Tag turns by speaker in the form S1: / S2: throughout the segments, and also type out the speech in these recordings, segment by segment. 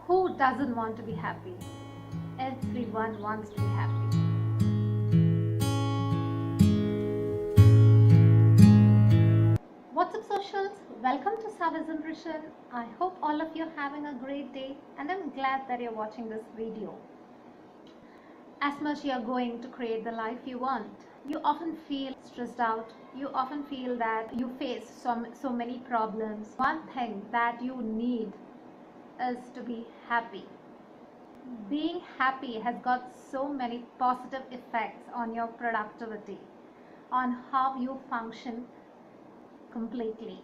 S1: Who doesn't want to be happy? Everyone wants to be happy. What's up, socials? Welcome to Savage Impression. I hope all of you are having a great day, and I'm glad that you're watching this video. As much you're going to create the life you want, you often feel stressed out. You often feel that you face so many problems. One thing that you need is to be happy. Being happy has got so many positive effects on your productivity, on how you function completely.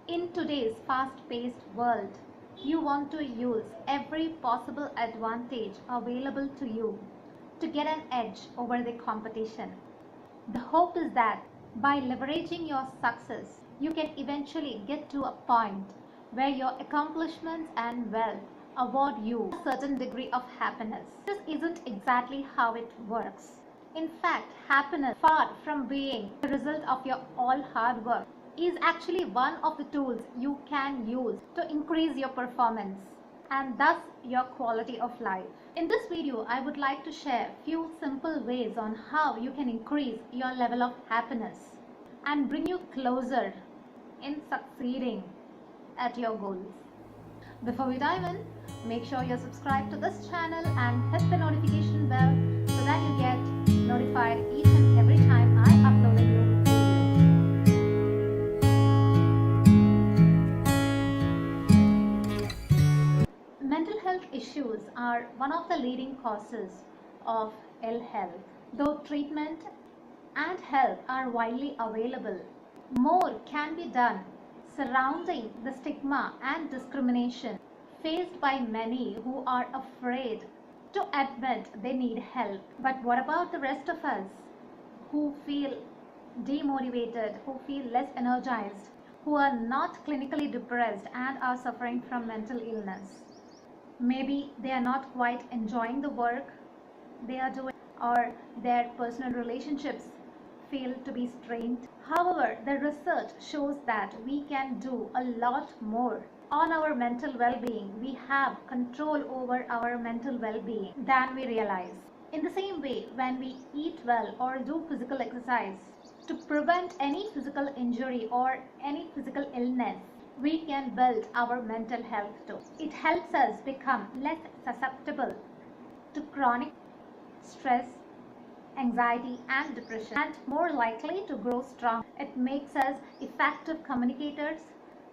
S1: In today's fast-paced world, you want to use every possible advantage available to you to get an edge over the competition. The hope is that by leveraging your success, you can eventually get to a point where your accomplishments and wealth award you a certain degree of happiness. This isn't exactly how it works. In fact, happiness, far from being the result of your all hard work, is actually one of the tools you can use to increase your performance and thus your quality of life. In this video, I would like to share few simple ways on how you can increase your level of happiness and bring you closer in succeeding at your goals. Before we dive in, make sure you're subscribed to this channel and hit the notification bell so that you get notified each and every time I upload a new video. Mental health issues are one of the leading causes of ill health. Though treatment and help are widely available, more can be done surrounding the stigma and discrimination faced by many who are afraid to admit they need help. But what about the rest of us who feel demotivated, who feel less energized, who are not clinically depressed and are suffering from mental illness? Maybe they are not quite enjoying the work they are doing, or their personal relationships feel to be strained. However, the research shows that we can do a lot more on our mental well-being. We have control over our mental well-being than we realize. In the same way, when we eat well or do physical exercise to prevent any physical injury or any physical illness, we can build our mental health too. It helps us become less susceptible to chronic stress, anxiety and depression, and more likely to grow strong. It makes us effective communicators,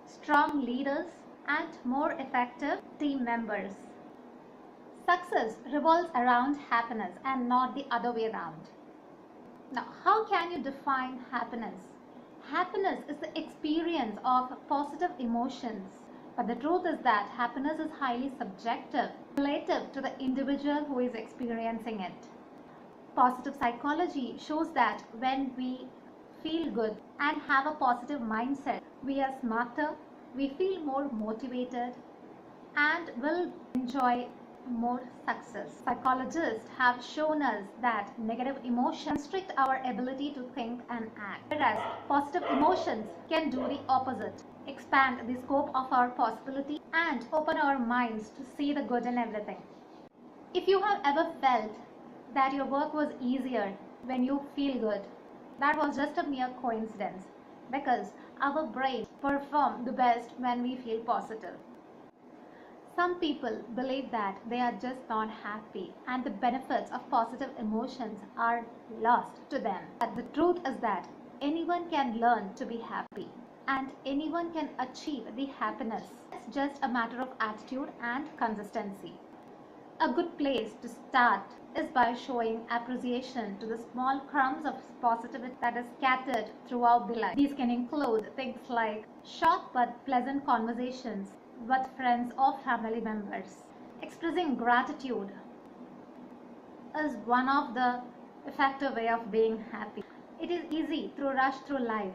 S1: strong leaders, and more effective team members. Success revolves around happiness and not the other way around. Now, how can you define happiness? Happiness is the experience of positive emotions. But the truth is that happiness is highly subjective, relative to the individual who is experiencing it. Positive psychology shows that when we feel good and have a positive mindset, we are smarter, we feel more motivated, and will enjoy more success. Psychologists have shown us that negative emotions restrict our ability to think and act, whereas positive emotions can do the opposite, expand the scope of our possibility and open our minds to see the good in everything. If you have ever felt that your work was easier when you feel good, that was just a mere coincidence, because our brains perform the best when we feel positive. Some people believe that they are just not happy and the benefits of positive emotions are lost to them. But the truth is that anyone can learn to be happy and anyone can achieve the happiness. It's just a matter of attitude and consistency. A good place to start is by showing appreciation to the small crumbs of positivity that is scattered throughout the life. These can include things like short but pleasant conversations with friends or family members. Expressing gratitude is one of the effective way of being happy. It is easy to rush through life,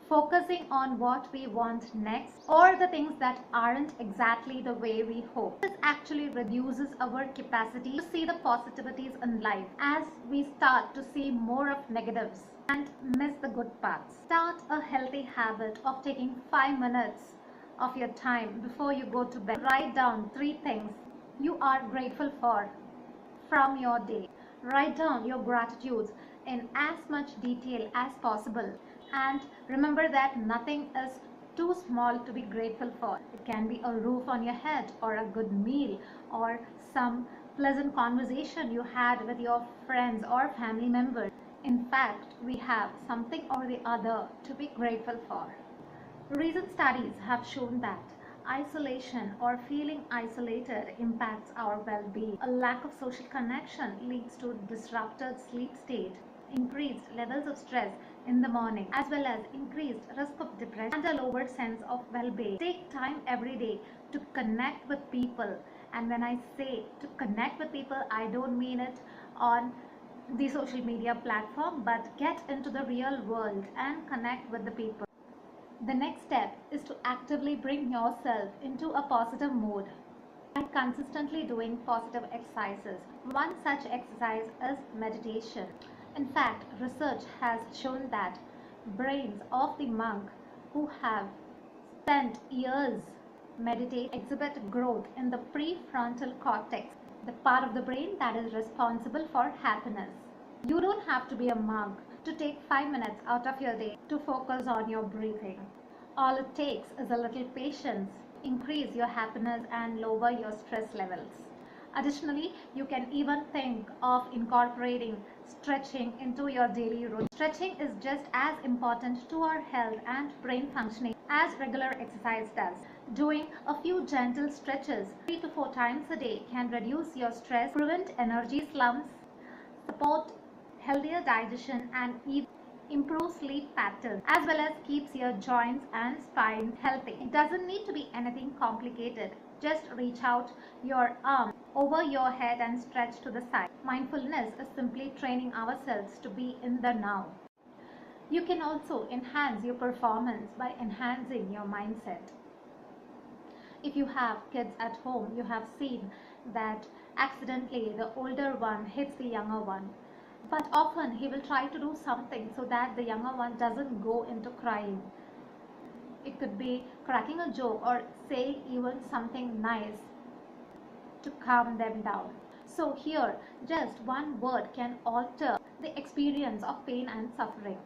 S1: focusing on what we want next or the things that aren't exactly the way we hope. This actually reduces our capacity to see the positivities in life as we start to see more of negatives and miss the good parts. Start a healthy habit of taking 5 minutes of your time before you go to bed. Write down 3 things you are grateful for from your day. Write down your gratitudes in as much detail as possible. And remember that nothing is too small to be grateful for. It can be a roof on your head, or a good meal, or some pleasant conversation you had with your friends or family members. In fact, we have something or the other to be grateful for. Recent studies have shown that isolation or feeling isolated impacts our well-being. A lack of social connection leads to disrupted sleep state, increased levels of stress in the morning, as well as increased risk of depression and a lower sense of well-being. Take time every day to connect with people. And when I say to connect with people, I don't mean it on the social media platform, but get into the real world and connect with the people. The next step is to actively bring yourself into a positive mood by consistently doing positive exercises. One such exercise is meditation. In fact, research has shown that brains of the monk who have spent years meditate exhibit growth in the prefrontal cortex, the part of the brain that is responsible for happiness. You don't have to be a monk to take 5 minutes out of your day to focus on your breathing. All it takes is a little patience, increase your happiness and lower your stress levels. Additionally, you can even think of incorporating stretching into your daily routine. Stretching is just as important to our health and brain functioning as regular exercise does. Doing a few gentle stretches 3 to 4 times a day can reduce your stress, prevent energy slumps, support healthier digestion, and even improve sleep patterns, as well as keeps your joints and spine healthy. It doesn't need to be anything complicated. Just reach out your arm over your head and stretch to the side. Mindfulness is simply training ourselves to be in the now. You can also enhance your performance by enhancing your mindset. If you have kids at home, you have seen that accidentally the older one hits the younger one. But often he will try to do something so that the younger one doesn't go into crying. It could be cracking a joke or saying even something nice to calm them down. So here, just one word can alter the experience of pain and suffering.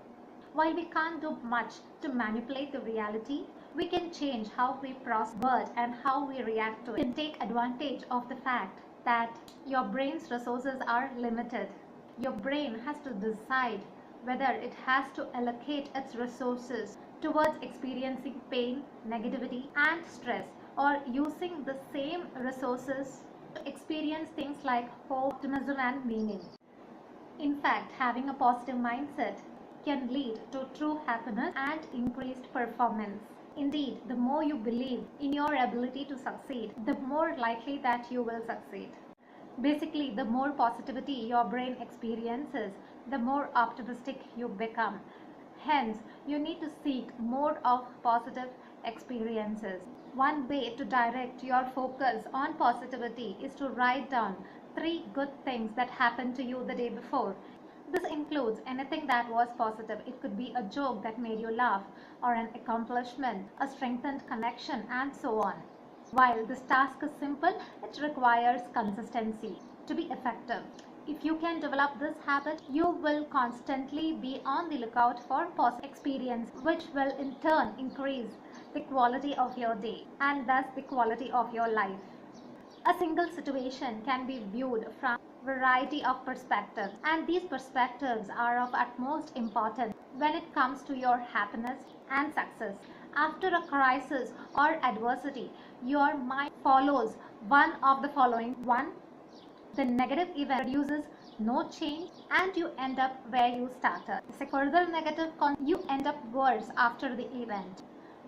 S1: While we can't do much to manipulate the reality, we can change how we process word and how we react to it. You can take advantage of the fact that your brain's resources are limited. Your brain has to decide whether it has to allocate its resources towards experiencing pain, negativity, and stress, or using the same resources to experience things like hope, optimism, and meaning. In fact, having a positive mindset can lead to true happiness and increased performance. Indeed, the more you believe in your ability to succeed, the more likely that you will succeed. Basically, the more positivity your brain experiences, the more optimistic you become. Hence, you need to seek more of positive experiences. One way to direct your focus on positivity is to write down 3 good things that happened to you the day before. This includes anything that was positive. It could be a joke that made you laugh, or an accomplishment, a strengthened connection, and so on. While this task is simple, it requires consistency to be effective. If you can develop this habit, you will constantly be on the lookout for positive experience, which will in turn increase the quality of your day and thus the quality of your life. A single situation can be viewed from a variety of perspectives, and these perspectives are of utmost importance when it comes to your happiness and success. After a crisis or adversity, your mind follows one of the following. 1. The negative event produces no change and you end up where you started. The further negative, you end up worse after the event.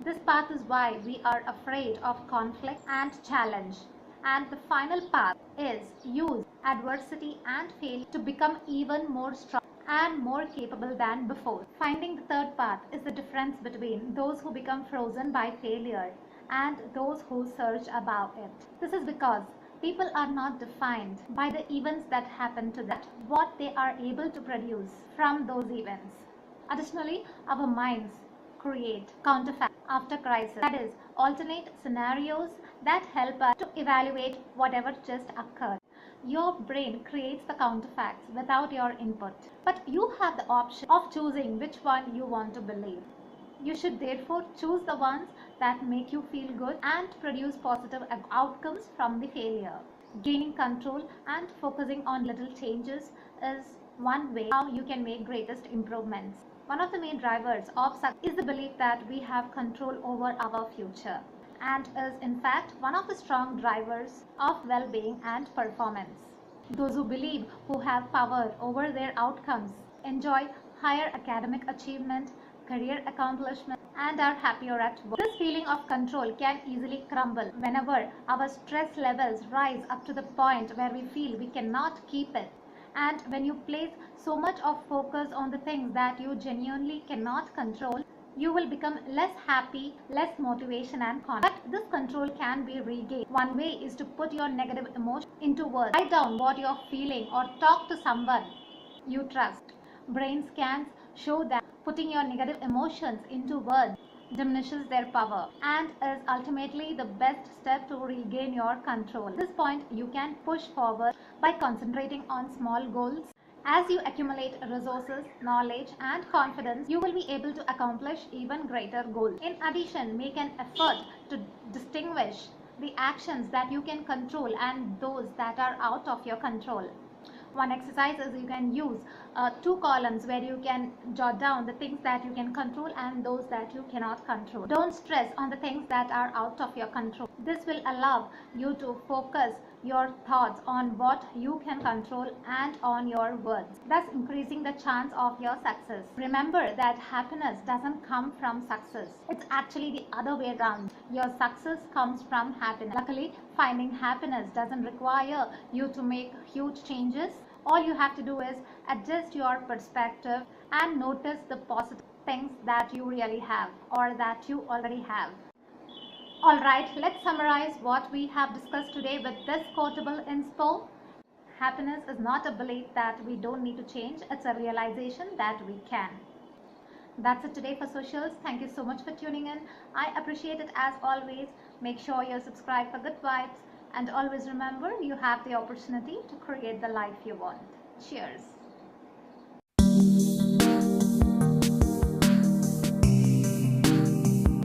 S1: This path is why we are afraid of conflict and challenge. And the final path is use adversity and failure to become even more strong and more capable than before. Finding the third path is the difference between those who become frozen by failure and those who surge above it. This is because people are not defined by the events that happen to them, what they are able to produce from those events. Additionally, our minds create counterfacts. after crisis. That is, alternate scenarios that help us to evaluate whatever just occurred. Your brain creates the counterfacts without your input, but you have the option of choosing which one you want to believe. You should therefore choose the ones that make you feel good and produce positive outcomes from the failure. Gaining control and focusing on little changes is one way how you can make greatest improvements. One of the main drivers of success is the belief that we have control over our future, and is in fact one of the strong drivers of well-being and performance. Those who believe who have power over their outcomes enjoy higher academic achievement, career accomplishment, and are happier at work. This feeling of control can easily crumble whenever our stress levels rise up to the point where we feel we cannot keep it. And when you place so much of focus on the things that you genuinely cannot control, you will become less happy, less motivation and confidence. But this control can be regained. One way is to put your negative emotion into words. Write down what you're feeling or talk to someone you trust. Brain scans show that putting your negative emotions into words diminishes their power and is ultimately the best step to regain your control. At this point, you can push forward by concentrating on small goals. As you accumulate resources, knowledge, and confidence, you will be able to accomplish even greater goals. In addition, make an effort to distinguish the actions that you can control and those that are out of your control. One exercise is you can use two columns where you can jot down the things that you can control and those that you cannot control. Don't stress on the things that are out of your control. This will allow you to focus your thoughts on what you can control and on your words, thus increasing the chance of your success. Remember that happiness doesn't come from success. It's actually the other way around. Your success comes from happiness. Luckily, finding happiness doesn't require you to make huge changes. All you have to do is adjust your perspective and notice the positive things that you really have or that you already have. Alright, let's summarize what we have discussed today with this quotable inspo. Happiness is not a belief that we don't need to change, it's a realization that we can. That's it today for socials. Thank you so much for tuning in. I appreciate it as always. Make sure you're subscribed for good vibes, and always remember you have the opportunity to create the life you want. Cheers.